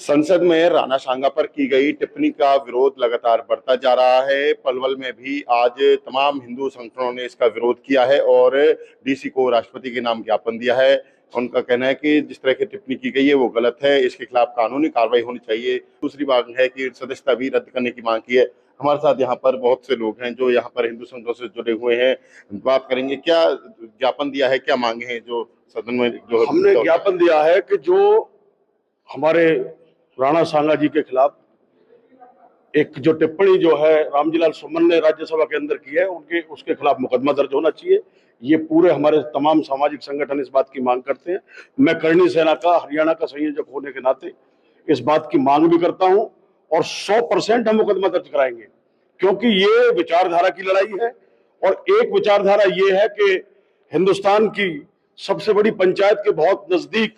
संसद में राणा सांगा पर की गई टिप्पणी का विरोध लगातार बढ़ता जा रहा है। पलवल में भी आज तमाम हिंदू संगठनों ने इसका विरोध किया है और डीसी को राष्ट्रपति के नाम ज्ञापन दिया है। उनका कहना है कि जिस तरह की टिप्पणी की गई है वो गलत है, इसके खिलाफ कानूनी कार्रवाई होनी चाहिए। दूसरी बात है कि सदस्यता भी रद्द करने की मांग की है। हमारे साथ यहाँ पर बहुत से लोग हैं जो यहाँ पर हिंदू संगठनों से जुड़े हुए हैं। बात करेंगे, क्या ज्ञापन दिया है, क्या मांगे हैं जो सदन में जो हमने ज्ञापन दिया है कि जो हमारे राणा सांगा जी के खिलाफ एक जो टिप्पणी जो है रामजीलाल सुमन ने राज्यसभा के अंदर की है, उनके उसके खिलाफ मुकदमा दर्ज होना चाहिए। ये पूरे हमारे तमाम सामाजिक संगठन इस बात की मांग करते हैं। मैं करणी सेना का हरियाणा का संयोजक होने के नाते इस बात की मांग भी करता हूं और 100% हम मुकदमा दर्ज कराएंगे, क्योंकि ये विचारधारा की लड़ाई है। और एक विचारधारा ये है कि हिंदुस्तान की सबसे बड़ी पंचायत के बहुत नजदीक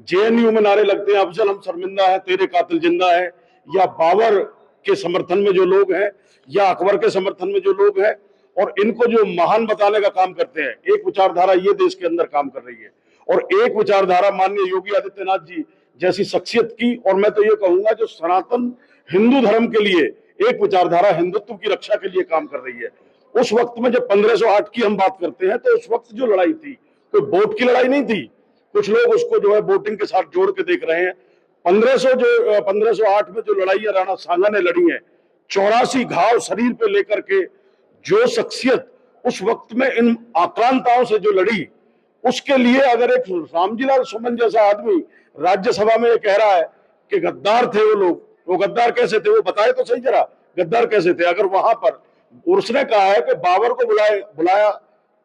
जेएनयू में नारे लगते हैं, अफजल हम शर्मिंदा है, तेरे कातिल जिंदा है, या बाबर के समर्थन में जो लोग हैं या अकबर के समर्थन में जो लोग हैं, और इनको जो महान बताने का काम करते हैं। एक विचारधारा ये देश के अंदर काम कर रही है और एक विचारधारा माननीय योगी आदित्यनाथ जी जैसी शख्सियत की, और मैं तो ये कहूंगा जो सनातन हिंदू धर्म के लिए एक विचारधारा हिंदुत्व की रक्षा के लिए काम कर रही है। उस वक्त में जब 1508 की हम बात करते हैं तो उस वक्त जो लड़ाई थी कोई वोट की लड़ाई नहीं थी। कुछ लोग उसको जो है वोटिंग के साथ जोड़ के देख रहे हैं। 1508 में जो लड़ाइयां राणा सांगा ने लड़ी हैं, 84 घाव शरीर पे लेकर के जो शख्सियत उस वक्त में इन आक्रांताओं से जो लड़ी, उसके लिए अगर एक रामजीलाल सुमन जैसा आदमी राज्यसभा में कह रहा है कि गद्दार थे वो लोग, वो गद्दार कैसे थे वो बताए तो सही जरा, गद्दार कैसे थे। अगर वहां पर उसने कहा है कि बाबर को बुलाया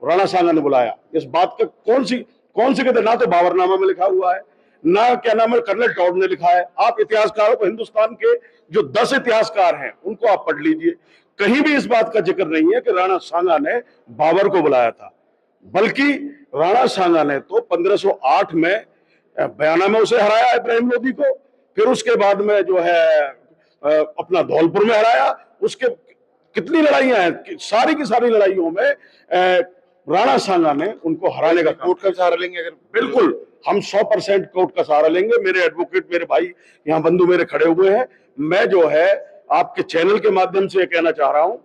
राणा सांगा ने बुलाया, इस बात का कौन सी कहते, ना तो बाबरनामा में लिखा हुआ है, ना क्या नाम है कर्नल टॉड ने लिखा है। आप इतिहासकारों को, हिंदुस्तान के जो 10 इतिहासकार हैं उनको आप पढ़ लीजिए, कहीं भी इस बात का जिक्र नहीं है कि राणा सांगा ने बाबर को बुलाया था। बल्कि राणा सांगा ने तो 1508 में बयाना में उसे हराया इब्राहिम लोदी को, फिर उसके बाद में जो है अपना धौलपुर में हराया। उसके कितनी लड़ाइयां हैं, सारी की सारी लड़ाइयों में राणा सांगा ने उनको हराने का कोर्ट का सहारा लेंगे। अगर बिल्कुल हम 100% कोर्ट का सहारा लेंगे। मेरे एडवोकेट, मेरे भाई यहाँ बंधु मेरे खड़े हुए हैं। मैं जो है आपके चैनल के माध्यम से कहना चाह रहा हूं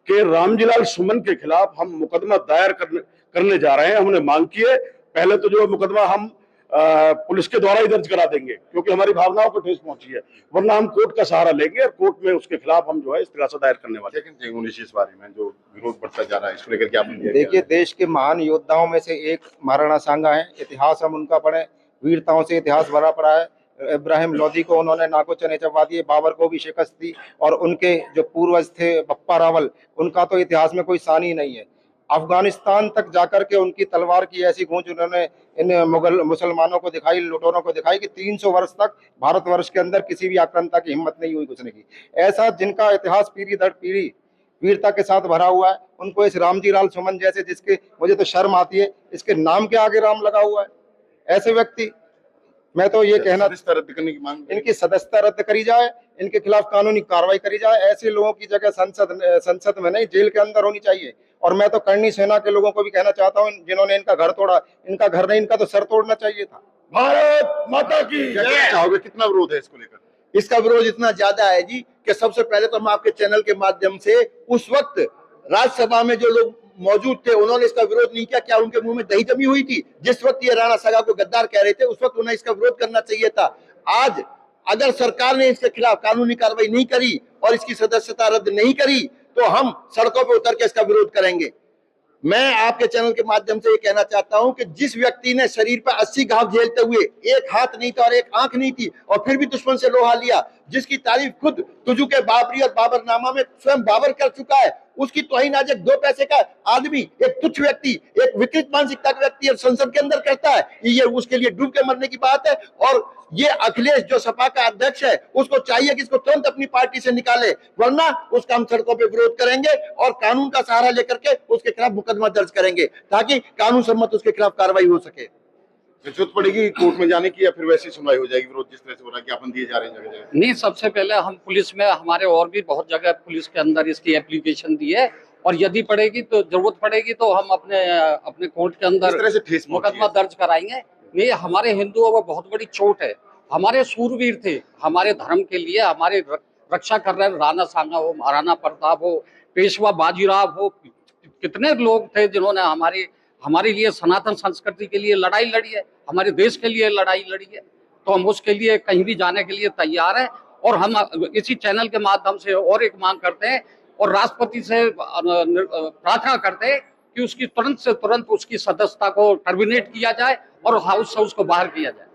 कि रामजीलाल सुमन के खिलाफ हम मुकदमा दायर करने जा रहे हैं। हमने मांग की है, पहले तो जो मुकदमा हम पुलिस के द्वारा ही दर्ज करा देंगे क्योंकि हमारी भावनाओं को ठेस पहुंची है, वरना हम कोर्ट का सहारा लेंगे और कोर्ट में उसके खिलाफ हम जो है इस्तीगासा दायर करने वाले हैं। इस बारे में जो विरोध बढ़ता जा रहा है, इसको लेकर क्या देखिए, देश के महान योद्धाओं में से एक महाराणा सांगा है। इतिहास हम उनका पढ़े, वीरताओं से इतिहास भरा पड़ा है। इब्राहिम लोदी को उन्होंने नाको चने चबा दिए, बाबर को भी शिकस्त दी, और उनके जो पूर्वज थे बप्पा रावल, उनका तो इतिहास में कोई शान ही नहीं है। अफगानिस्तान तक जाकर के उनकी तलवार की ऐसी गूंज उन्होंने इन मुसलमानों को दिखाई, लुटेरों को दिखाई कि 300 वर्ष तक भारतवर्ष के अंदर किसी भी आक्रांता की हिम्मत नहीं हुई घुसने की। ऐसा जिनका इतिहास पीढ़ी दर पीढ़ी वीरता के साथ भरा हुआ है, उनको इस रामजीलाल सुमन जैसे, जिसके मुझे तो शर्म आती है, इसके नाम के आगे राम लगा हुआ है, ऐसे व्यक्ति, मैं तो ये कहना, रद्द करने की मांग, इनकी सदस्यता रद्द करी जाए, इनके खिलाफ कानूनी कार्रवाई करी जाए। ऐसे लोगों की जगह संसद में नहीं, जेल के अंदर होनी चाहिए। और मैं तो करणी सेना के लोगों को भी कहना चाहता हूं, जिन्होंने इनका घर तोड़ा, इनका घर नहीं, इनका तो सर तोड़ना चाहिए था। भारत माता की जय। कितना विरोध है इसको लेकर? इसका विरोध इतना ज्यादा है जी कि सबसे पहले तो हम आपके चैनल के माध्यम से, उस वक्त राज्यसभा में जो लोग मौजूद थे उन्होंने इसका विरोध नहीं किया। क्या उनके मुंह में दही जमी हुई थी? जिस वक्त ये राणा सांगा को गद्दार कह रहे थे उस वक्त उन्हें इसका विरोध करना चाहिए था। आज अगर सरकार ने इसके खिलाफ कानूनी कार्रवाई नहीं करी और इसकी सदस्यता रद्द नहीं करी तो हम सड़कों पर उतर के इसका विरोध करेंगे। मैं आपके चैनल के माध्यम से ये कहना चाहता हूं कि जिस व्यक्ति ने शरीर पर 80 घाव झेलते हुए, एक हाथ नहीं था और एक आंख नहीं थी, और फिर भी दुश्मन से लोहा लिया, जिसकी तारीफ खुद तुजू के बाबरी और बाबरनामा में स्वयं बाबर कर चुका है, उसकी तौहीन आज एक 2 पैसे का आदमी, एक तुच्छ व्यक्ति, एक विकृत मानसिकता का व्यक्ति संसद के अंदर करता है, ये उसके लिए डूब के मरने की बात है। और ये अखिलेश जो सपा का अध्यक्ष है, उसको चाहिए कि इसको तुरंत अपनी पार्टी से निकाले, वरना उसका हम सड़कों पे विरोध करेंगे और कानून का सहारा लेकर के उसके खिलाफ मुकदमा दर्ज करेंगे ताकि कानून सम्मत उसके खिलाफ कार्रवाई हो सके। जरूरत पड़ेगी कोर्ट में जाने की या फिर वैसी सुनवाई हो जाएगी? विरोध जिस तरह से हो रहा है, ज्ञापन दिए जा रहे हैं जगह जगह। नहीं, सबसे पहले हम पुलिस में, हमारे और भी बहुत जगह पुलिस के अंदर इसकी एप्लीकेशन दी है, और यदि पड़ेगी तो, जरूरत पड़ेगी तो हम अपने कोर्ट के अंदर मुकदमा दर्ज कराएंगे। नहीं, हमारे हिंदुओं को बहुत बड़ी चोट है। हमारे सूरवीर थे, हमारे धर्म के लिए हमारे रक्षा कर रहे राणा सांगा हो, महाराणा प्रताप हो, पेशवा बाजीराव हो, कितने लोग थे जिन्होंने हमारे लिए सनातन संस्कृति के लिए लड़ाई लड़ी है, हमारे देश के लिए लड़ाई लड़ी है। तो हम उसके लिए कहीं भी जाने के लिए तैयार हैं और हम इसी चैनल के माध्यम से और एक मांग करते हैं और राष्ट्रपति से प्रार्थना करते हैं कि उसकी तुरंत से तुरंत उसकी सदस्यता को टर्मिनेट किया जाए और हाउस से उसको बाहर किया जाए।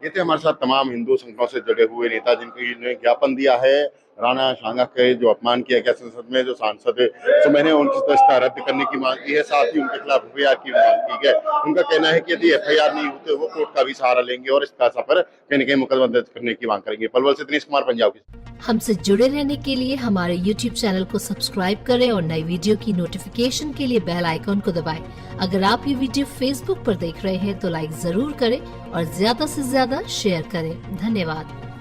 ये थे हमारे साथ तमाम हिंदू संगठनों से जुड़े हुए नेता जिन्होंने ज्ञापन दिया है राणा सांगा के जो अपमान किया गया संसद में, जो सांसद तो मैंने उनकी सदस्यता रद्द करने की मांग की है, साथ ही उनके खिलाफ FIR की मांग की है। उनका कहना है कि यदि FIR नहीं होते वो कोर्ट का भी सहारा लेंगे और इस खासा पर कहीं न कहीं मुकदमा दर्ज करने की मांग करेंगे। पलवल से दिनेश कुमार, पंजाब की। हमसे जुड़े रहने के लिए हमारे YouTube चैनल को सब्सक्राइब करें और नई वीडियो की नोटिफिकेशन के लिए बेल आइकॉन को दबाएं। अगर आप ये वीडियो Facebook पर देख रहे हैं तो लाइक जरूर करें और ज्यादा से ज्यादा शेयर करें। धन्यवाद।